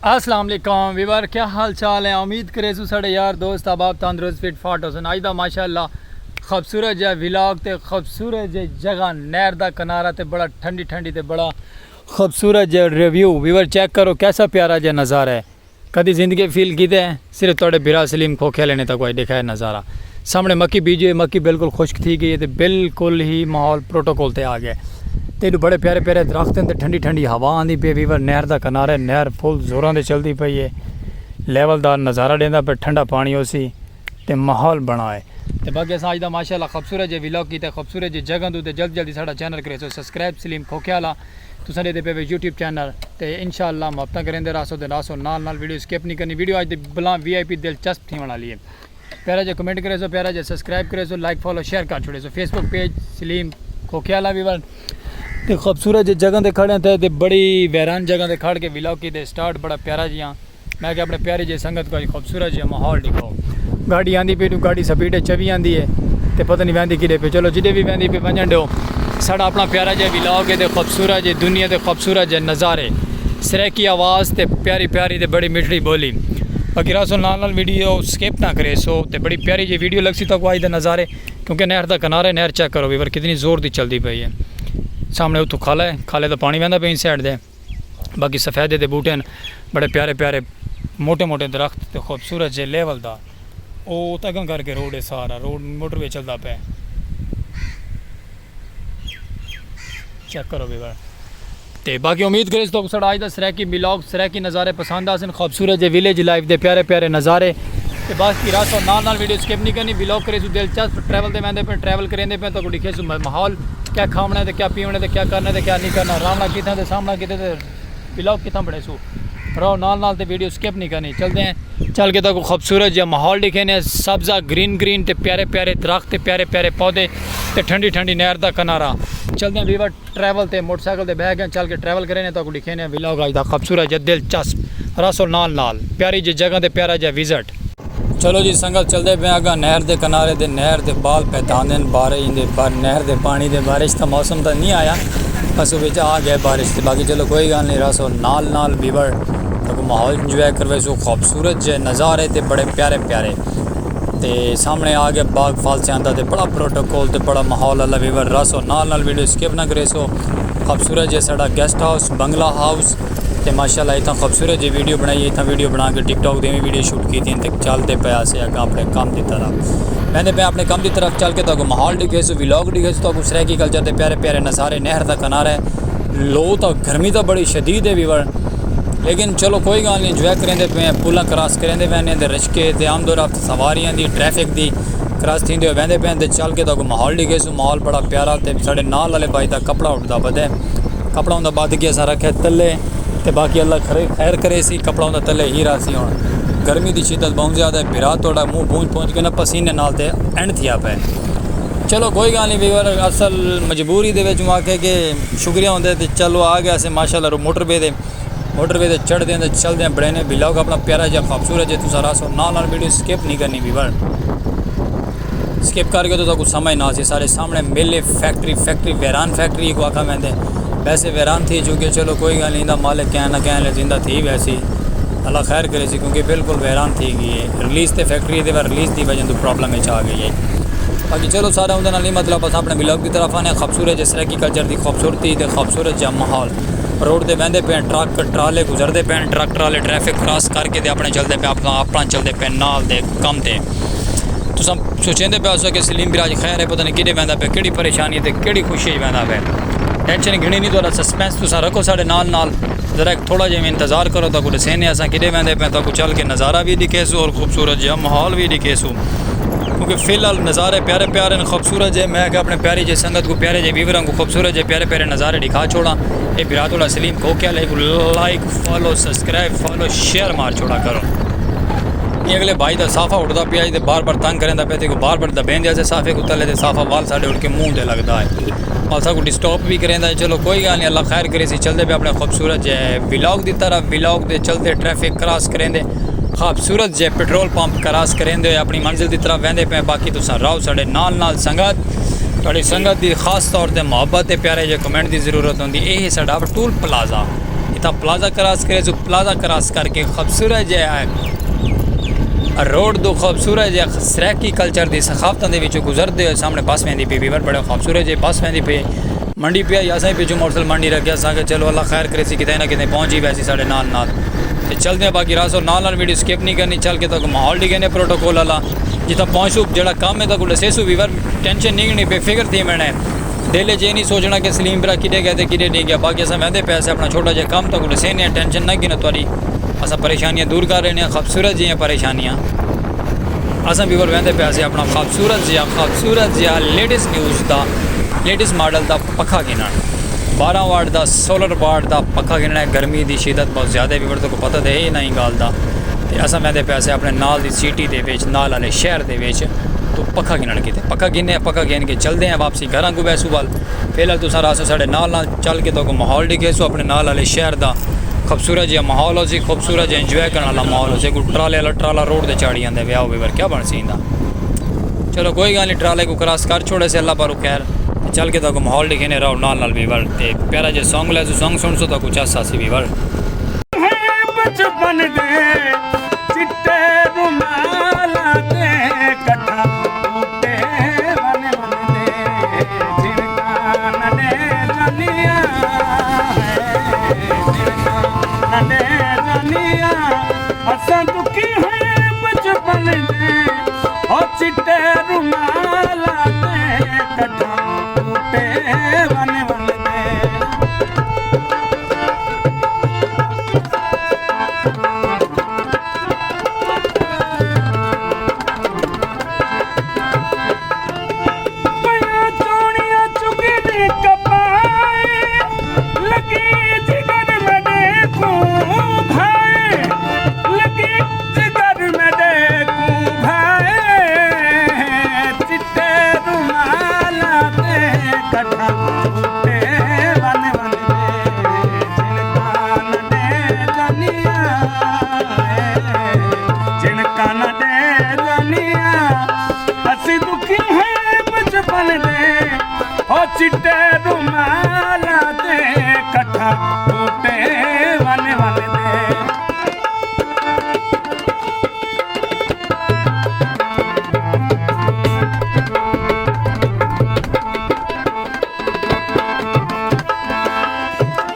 अस्सलाम वालेकुम वीवर, क्या हाल चाल है। उम्मीद करे सो साढ़े यार दोस्त अब आप तंदुरुस्त फिट फाट हो सन। अज दा माशाअल्लाह खूबसूरत जहा विलाग ते खूबसूरत जी जगह नहर दा किनारा ते बड़ा ठंडी ठंडी ते बड़ा खूबसूरत जहा रिव्यू। वीवर चेक करो कैसा प्यारा जहा नज़ारा है। कभी ज़िंदगी फील की है सिर्फ थोड़े बिरा सलीम खोखे लेने तक कोई देखा है नज़ारा। सामने मक्की बीजी हुई, मक्की बिल्कुल खुश्क थी गई है, बिल्कुल ही माहौल प्रोटोकॉल ते आ गया। तेन बड़े प्यारे प्यारे दरख्त हैं, ठंडी ठंडी हवा आँदी पे। वीवर नहर का किनारा है, नहर फुल जोरों से चलती पई है, लैवलदार नज़ारा देंदा पे, ठंडा पानी उसी ते माहौल बना है। तो बाकी अस अज का माशाअल्लाह खूबसूरत जो विलॉग की खूबसूरत जी जगह तो जल्दी जल्दी साडा चैनल करे सो सब्सक्राइब सलीम खोखियाला तुसां दे पे यूट्यूब चैनल तो इंशाअल्लाह मुहब्बत करेंदे रासो नाल नाल वीडियो स्किप नहीं करनी। वीडियो अज बला VIP दिलचस्प थी वाली है। प्यारा जो कमेंट करे सो, प्यारा जो सब्सक्राइब करे सो, लाइक फॉलो शेयर कर छोड़े सो। फेसबुक पेज सलीम खोखियाला वीवर तो खूबसूरत जिस जगह से खड़े थे तो बड़ी वैरान जगह से खड़ के विलॉग की स्टार्ट बड़ा प्यारा जी। हाँ मैं क्या अपने प्यारी जी संगत को खूबसूरत जी माहौल दिखाओ। गाड़ी आँदी पे गाड़ी स्पीड 24 आँदी है तो पता नहीं वहदी कि पे, चलो जिदे भी वहदी पे वजन दो। साड़ा अपना प्यारा जहा विलॉग है तो खूबसूरत जी दुनिया के खूबसूरत जे नज़ारे, सरैकी आवाज़ तो प्यारी प्यारी तो बड़ी मिठड़ी बोली। बाकी रासो नाल नाल वीडियो स्किप ना करे सो तो बड़ी प्यारी जी वीडियो लगसी तक आई दे नज़ारे, क्योंकि नहर का किनारा नहर चेक करो वीवर कितनी जोर की चलती पई है। सामने उतो खाला है, खाले तो पानी बहता पे साइड दे। बाकी सफेदे के बूटे बड़े प्यारे प्यारे मोटे मोटे दरख्त तो खूबसूरत जे लेवलदार वो तक करके रोड है, सारा रोड मोटरवे चलता पे। चेक करो वीवर तो बाकी उम्मीद करें तो साढ़ा अज का सरैकी विलॉग सरैकी नज़ारे पसंद आसन। खूबसूरत जे विलेज लाइफ के प्यारे प्यारे नज़ारे तो बस की रात नाल नाल वीडियो स्किप नहीं करनी। विलॉग करे सो दिलचस्प ट्रैवल से वहदे पे, ट्रैवल करेंदे पे तो दिखे सो माहौल क्या खावना है, क्या पीवना है, क्या करना है, क्या नहीं करना, रामना कितना सामना कितने विलॉग कितना बड़े सो रहो नाल नाल तो वीडियो स्किप नहीं करनी। चलते हैं चल के तो खूबसूरत जहा माहौल दिखे ने, सब्जा ग्रीन ग्रीन तो प्यारे प्यारे दरख्त प्यारे प्यारे पौधे तो ठंडी ठंडी नहर का किनारा। चलते हैं वीवर ट्रैवल से मोटरसाइकिल से बह गए, चल के ट्रैवल करें तो दिखे ने विलॉग अज का खूबसूरत जहा दिलचस्प रसो नाल नाल प्यारी जी जगह से प्यारा जहा विजिट। चलो जी संगत चलते पे अगर नहर के किनारे दे नहर के बाल पैदाने बारे नहर के पानी के बारिश का मौसम तो नहीं आया, बस बिच आ गया बारिश से। बाकी चलो कोई गल नहीं, रसो नाल नाल वीवर तो माहौल इंजॉय करवे सो। खूबसूरत जे नज़ारे तो बड़े प्यारे प्यारे तो सामने आ गया बाग फाल से आंदा तो बड़ा प्रोटोकॉल तो बड़ा माहौल अल्लाह वीवर रसो नाल नाल वीडियो स्किप ना करे सो। खूबसूरत जे साडा गेस्ट हाउस बंगला हाउस तो माशाल्लाह इतना खूबसूरत जी वीडियो बनाई, इतना वीडियो बना के टिकटॉक की भी वीडियो शूट की थी तो चलते पे असे अगर अपने काम की तरफ मैंने पे अपने काम की तरफ चल के तो माहौल दिखे सो विलॉग दिखे सो तो सरैकी कल्चर के प्यारे प्यारे नज़ारे नहर का किनारा है। लो तो गर्मी तो बड़ी शदीद है वीवर, लेकिन चलो कोई गल नहीं इंजॉय करेंदे पे, पुलां क्रॉस करेंदे पे ने रशके तो आमदोरफ्त सवारियां दी ट्रैफिक दी क्रॉस थी वहदे पे तो चल के तो माहौल दिखे सो। माहौल बड़ा प्यारा तो साढ़े नाल वाले भाई का कपड़ा उठता बदे, कपड़ा उनका बद के अस रखे तले तो बाकी अल्लाह खैर करे सी कपड़ा उनका तले ही रहा सी। हुण गर्मी की शिद्दत बहुत ज़्यादा है, बिरा थोड़ा मुँह पहुँच पहुँच के ना पसीने नाल ते एंड थिया पे। चलो कोई गल नहीं वीवर असल मजबूरी दे विच आखे कि शुक्रिया होंदे तो चलो आ गया से माशाल्लाह मोटरवे से चढ़ते हैं तो चलते हैं बड़े ने विलॉग अपना प्यारा जहा खूबसूरत जो तुम रासो नाल वीडियो स्किप नहीं करनी वीवर। स्किप करके तो कुछ समझ ना सी। सारे सामने मेले फैक्ट्री वैरान फैक्ट्री को आखा मैं वैसे वैरान थी चूँकि चलो कोई गल नहीं, मालिक कह ना कह जिंदा थी वैसी अल्लाह खैर करे सी, क्योंकि बिल्कुल वैरान थी गई है। रिलीज़ तो फैक्ट्री रिलीज़ की वजह तो प्रॉब्लम आ गई है। बाकी चलो सारा उनके नहीं मतलब बस अपने विलॉग की तरफ आने। खूबसूरत जिस सरैकी कल्चर की खूबसूरती तो खूबसूरत जहा माहौल रोड से बहते पे, ट्रक ट्राले गुजरते पे, ट्रक ट्राले ट्रैफिक क्रॉस करके अपने चलते पे अपना चलते पे नाल दे कम थे। तो सब सोचेंदे पे उस कि सलीम बिराज खैर है, पता नहीं कि वहदा पे, कि परेशानी है, कि खुशी वहदा पे। टेंशन घनी नहीं, थोड़ा सस्पेंस तुम रखो साढ़े नाल नाल जरा थोड़ा जिहा इंतजार करो तो दसेने अस कि वहदे पे तो चल के नज़ारा भी दिखे सो और खूबसूरत जहा माहौल भी दिखे सो। क्योंकि फिलहाल नज़ारे प्यारे प्यारे खूबसूरत जे मैं अपने प्यारी जे संगत को प्यारे जे व्यूवरों को खूबसूरत जे प्यारे प्यारे नज़ारे दिखा छोड़ा। ये Biratullah Salim Khokhiyala like follow subscribe follow share मार छोड़ा करो। ये अगले भाई का साफा उड़ता पिया तो बार बार तंग करें पे, बार बार दबें जैसे साफे को तले साफा वाल साढ़े उड़ के मुँह से लगता है और सब को डिस्टर्ब भी करें। चलो कोई गल नहीं, अल्लाह खैर करे सी। चलते पे अपने खूबसूरत जे विलॉग की तरफ विलॉग के चलते ट्रैफिक क्रॉस करें खूबसूरत जे पेट्रोल पंप क्रॉस करें अपनी मंजिल की तरफ वहदे पे। बाकी तुम रहो साढ़े नाल नाल संगत, थोड़ी संगत की खास तौर पर मुहब्बत प्यारे जे कमेंट की जरूरत होंगी। यही साडा टूल प्लाजा इतना प्लाजा क्रॉस करे जो प्लाजा क्रॉस करके खूबसूरत जो है रोड दो खूबसूरत जो सराकी कल्चर की सखावतों के गुजरते हुए सामने बस वही पी वीवर बड़े खूबसूरत जो बस वही पे मंडी पे आई असें पिछू मोटरसाइकिल मंडी रखे असा चलो अल्लाह खैर करे कितने ना कितने पहुँच ही वैसी साढ़े नाल नाल चलते हैं बाकी रासो नाल वीडियो स्किप नहीं करनी चल के तक माहौल दिखे प्रोटोकॉल वाला जितना पहुँचू जो काम है तक दसेसू वीवर टेंशन नहीं गनी बेफिक्र थी मैंने दिल च नहीं सोचना कि सलीम भरा किडे गए किडे नहीं गया बाकी असें वहदे पैसे अपना छोटा जहा कम तक दसेने टेंशन ना गिनो थोड़ी अस परेशानियाँ दूर कर रहे हैं खूबसूरत जी परेशानियाँ अस वीवर वहदे पैसे अपना खूबसूरत जहा लेटेस्ट न्यूज़ का लेटेस्ट मॉडल का पखा गिनना 12 वाट का सोलर वाट का पखा गिनना है गर्मी की शिदत बहुत ज़्यादा वीवर तो पता तो है नहीं गल का तो अस वहदे पैसे अपने नाल की सिटी के नाल वाले शहर के तो पखा गिनन किते पखा गिने पखा गिन के चलते हैं वापसी घर को वैसू वाल फिलहाल तुम रासो साढ़े नाल चल के तो माहौल दिखे सो अपने नाल वाले शहर का खूबसूरत जहा माहौल हो सी खूबसूरत जहा इंजॉय करने वाला माहौल हो सी कोई ट्राले वाला ट्राला रोड से चाड़ी आते व्याह वीवर क्या बन सी चलो कोई गल नहीं ट्राले को क्रॉस कर छोड़े से अल्लाह पर खैर चल के तो माहौल दिखे रहो नाल वीवर ते प्यारा जो सॉन्ग ले सॉन्ग सुन सो तो कुछ ऐसा सी वीवर बचपन दे चिट्टे रुमाला दे कथा टूटे वन वन दे जिनका नने रनिया जिनका नने रनिया असा दुखी है बचपन दे ओ चिट्टे रुमाला दे कथा टूटे वन वन दे चिट्टे रुमाला दे कथा टूटे वन वन दे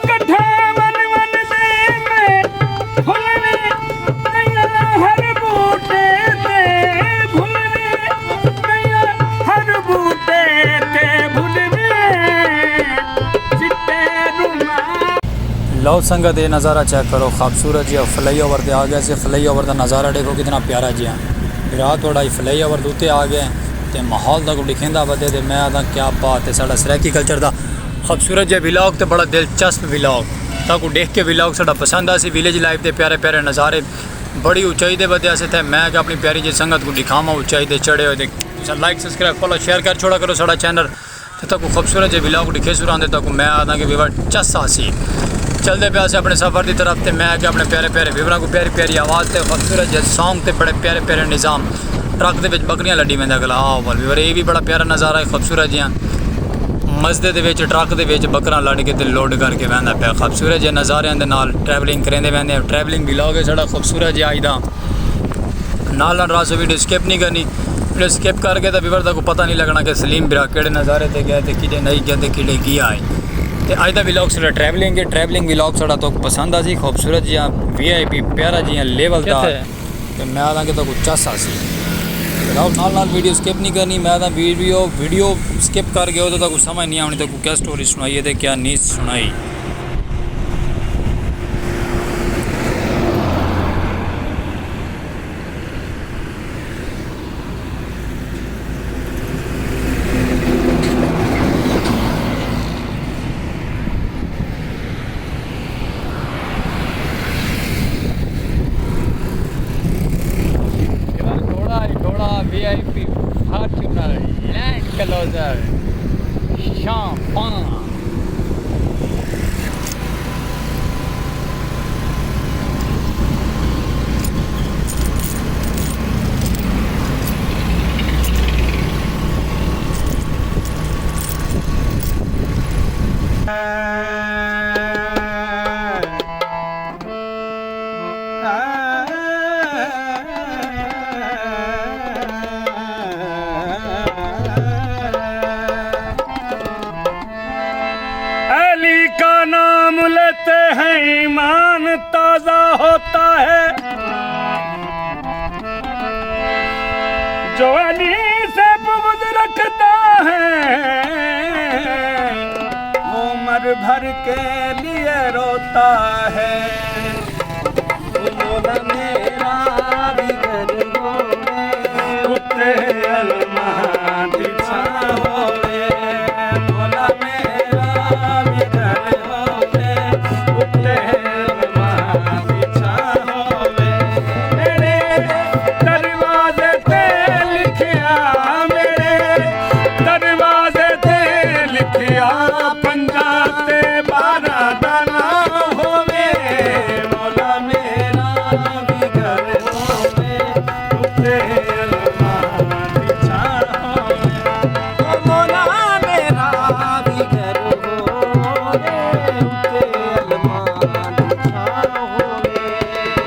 कथा वन वन दे में फुलने नैया हर बूटे ते फुलने नैया हर बूटे ते लो संगत ये नज़ारा चेक करो खूबसूरत जी फ्लाई ओवर से आ गया से फ्लाई ओवर का नज़ारा देखो कितना प्यारा जी रात थोड़ा फ्लाई ओवर उत्ते आ गए तो माहौल तक दिखेंदा बदे तो मैं आता क्या बात है साढ़ा सराकी कल्चर का खूबसूरत जो विलॉग तो बड़ा दिलचस्प विलॉग ताकू देख के विलॉग साढ़ा पसंद आ सी विलेज लाइफ के प्यारे प्यारे नज़ारे बड़ी ऊंचाई के बदे से थे मैं अपनी प्यारी जी संगत को दिखावा ऊंचाई से चढ़े हुए लाइक सब्सक्राइब फॉलो शेयर कर छोड़ा करो साढ़ा चैनल तक खूबसूरत जो विलॉग दिखे सुरांदे तक मैं आता कि विवर चस्सा सी चलते पे से अपने सफ़र की तरफ तो मैं आके अपने प्यारे प्यारे विवरा को प्यारी प्यारी आवाज़ से खूबसूरत जो सॉन्ग थे बड़े प्यारे प्यारे निज़ाम ट्रक के बकरियां लड़ी मैं गला वाल विवर ये भी बड़ा प्यारा नज़ारा है खूबसूरत जिहा मस्जिद के ट्रक के बकरा लड़ के तो लोड करके वहदा पाया खूबसूरत जो नज़ारे के नाल ट्रैवलिंग करेंदे वहदे ट्रैवलिंग विलॉग है साढ़ा खूबसूरत जिहा अज का नाल रासो वीडियो स्किप नहीं करनी वीडियो स्किप करके तो विवर तक पता नहीं लगना कि सलीम बिरा केड़े नज़ारे से गए थे कि नहीं गए थे कि किया है तो अज का विलॉग साढ़ा ट्रैवलिंग है ट्रैवलिंग विलॉग साढ़ा तो पसंद आ सी खूबसूरत जिहा VIP प्यारा जिहा लेवल का तो मैं आदा कि तो कुछ चासा सी नाल वीडियो स्किप नहीं करनी मैं आदा वीडियो स्किप कर गया तो कुछ समझ नहीं आनी तो क्या स्टोरी सुनाई है तो क्या नहीं सुनाई VIP Fortuner Land Cruiser Champagne ईमान ताजा होता है, जो अली से बुग़्ज़ रखता है वो उम्र भर के लिए रोता है। मौला मेरा भी घर होवे, कुत्ते अलमां दी छां होवे। मौला मेरा भी घर होवे, कुत्ते अलमां दी छां होवे। मेरे दरवाजे ते लिखिया, मेरे दरवाजे ते लिखिया, 50 ते 12 दा नाम होवे। मौला मेरा भी घर होवे, कुत्ते अलमां दी छां होवे। ओ मौला मेरा भी घर होवे, कुत्ते अलमां दी छां होवे।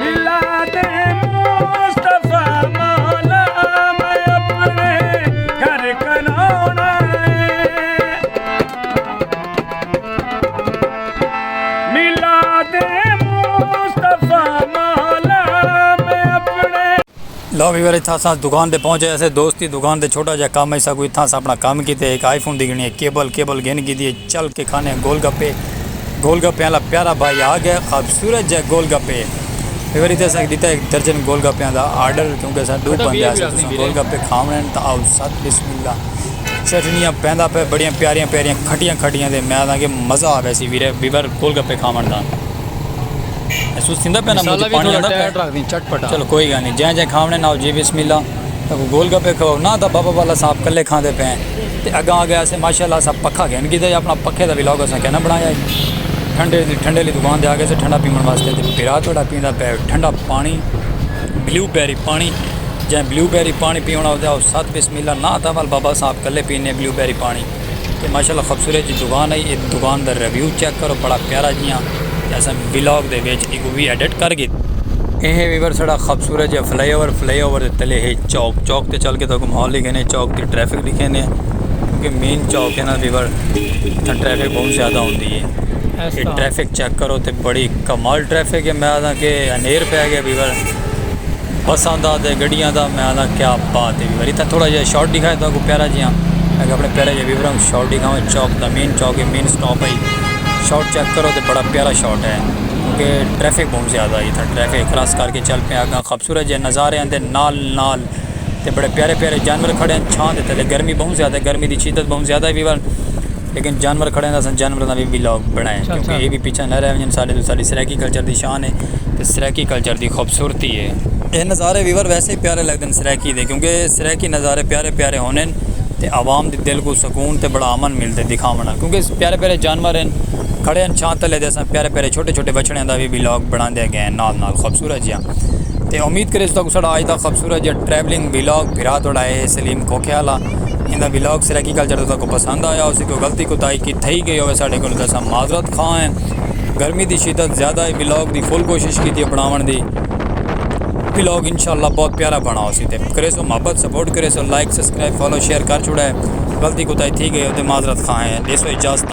मिलादे मुस्तफा मौला मैं अपने घर कराउणा है। मिलादे मुस्तफा मौला मैं अपने। लो वीवर इतना अस दुकान ते पहुंचे। ऐसे दोस्त की दुकान ते छोटा जहा काम ऐसा कोई इतना अपना काम किते, एक आईफोन दी गिनी, केबल गिन की दी, चल के खाने गोलगप्पे वाला प्यारा भाई आ गया, खूबसूरत जहा गोलगप्पे। वीवर इतने अस दिता एक दर्जन गोलगप्पियां का आर्डर, क्योंकि अस दो बंदे आए गोलगप्पे खाने तो आओ सत बिस्मिल्ला। चटनियाँ पैंदा पे बड़िया प्यारियां प्यारियां खटियां खटियां दे, मैं आदा कि मज़ा आवे सी वीरे वीवर गोलगप्पे खावन का। महसूस थिंदा पे ना मुझे पानी आंदा पे चटपटा। चलो कोई गल नहीं, जै खावने ना जी बिस्मिल्ला। तो गोलगप्पे खाओ ना तो बाबा वाला साहब कल्ले खाते पे तो अगा आ गया से माशाल्लाह सब पक्खा कहन की अपना पक्खे का व्लॉग असें कहना बनाया। ठंडे ली दुकान से आ गए से ठंडा पीवन वास्ते, तो पिरा थोड़ा पींदा पे ठंडा पानी, ब्लूबेरी पानी। जै ब्लूबेरी पानी पीना होता है सत बिस्मिल्ला ना था वाल बाबा साहब कल्ले पीने ब्लूबेरी पानी। तो माशाल्लाह खूबसूरत जी दुकान है। ये दुकान का रिव्यू चेक करो, बड़ा प्यारा जियां जैसा व्लॉग दे विच एक भी एडिट कर गए। यह वीवर साड़ा खूबसूरत जो फ्लाईओवर के तले है चौक ते चल के तो माहौल लिखे ने, चौक की ट्रैफिक लिखे ने, क्योंकि मेन चौक है ना वीवर, ट्रैफिक बहुत ज़्यादा होती है। ये ट्रैफिक चेक करो तो बड़ी कमाल ट्रैफिक है। मैं आदा कि अनेर पै गया वीवर बसां दा ते गड्डियां दा। मैं आदा क्या बात है वीवर। इतना थोड़ा जहा शॉर्ट दिखाया तो प्यारा जिहा, मैं अपने प्यारे जो वीवर शॉर्ट दिखाऊँ। चौक का मेन चौक है, मेन स्टॉप है। शॉट चेक करो तो बड़ा प्यारा शॉट है, क्योंकि ट्रैफिक बहुत ज़्यादा है। इतना ट्रैफिक क्रॉस करके चल पे आगा। खूबसूरत जो नज़ारे आते नाल तो बड़े प्यारे प्यारे जानवर खड़े हैं छां दे तले। गर्मी बहुत ज़्यादा है, गर्मी की शिद्दत बहुत ज़्यादा है वीवर, लेकिन जानवर खड़े हैं तो जानवरों का भी व्लॉग बनाए, क्योंकि ये भी पीछे न रहे सारे सारी सराकी कल्चर की शान है, तो सराकी कल्चर की खूबसूरती है। ये नज़ारे वीवर वैसे ही प्यारे लगते हैं सराकी दे, क्योंकि सराकी नज़ारे प्यारे प्यारे होने तो आवाम के दिल को सुकून तो बड़ा अमन मिलते दिखावना, क्योंकि प्यारे प्यारे जानवर हैं खड़े हैं छां तले। जैसा प्यारे प्यारे छोटे छोटे बछड़ियां का भी व्लॉग बनाते गए नाल खूबसूरत जहा। तो उम्मीद करें तो साड़ा अज का खूबसूरत जहा ट्रैवलिंग व्लॉग फिरा थोड़ा है सलीम खोख्याला इनका व्लॉग सराकी कल्चर को पसंद आया। उसी को गलती कोताही की थी गई हो साढ़े को माजरत खां है। गर्मी की शिद्दत ज़्यादा है, व्लॉग की फुल कोशिश की बनावन की। व्लॉग इंशाल्लाह बहुत प्यारा बना उसी करे सो मोहब्बत सपोर्ट करे so like subscribe follow share कर छुड़ा है। गलती कोताही थी गई हो माजरत खां है। देसो इजाज़त।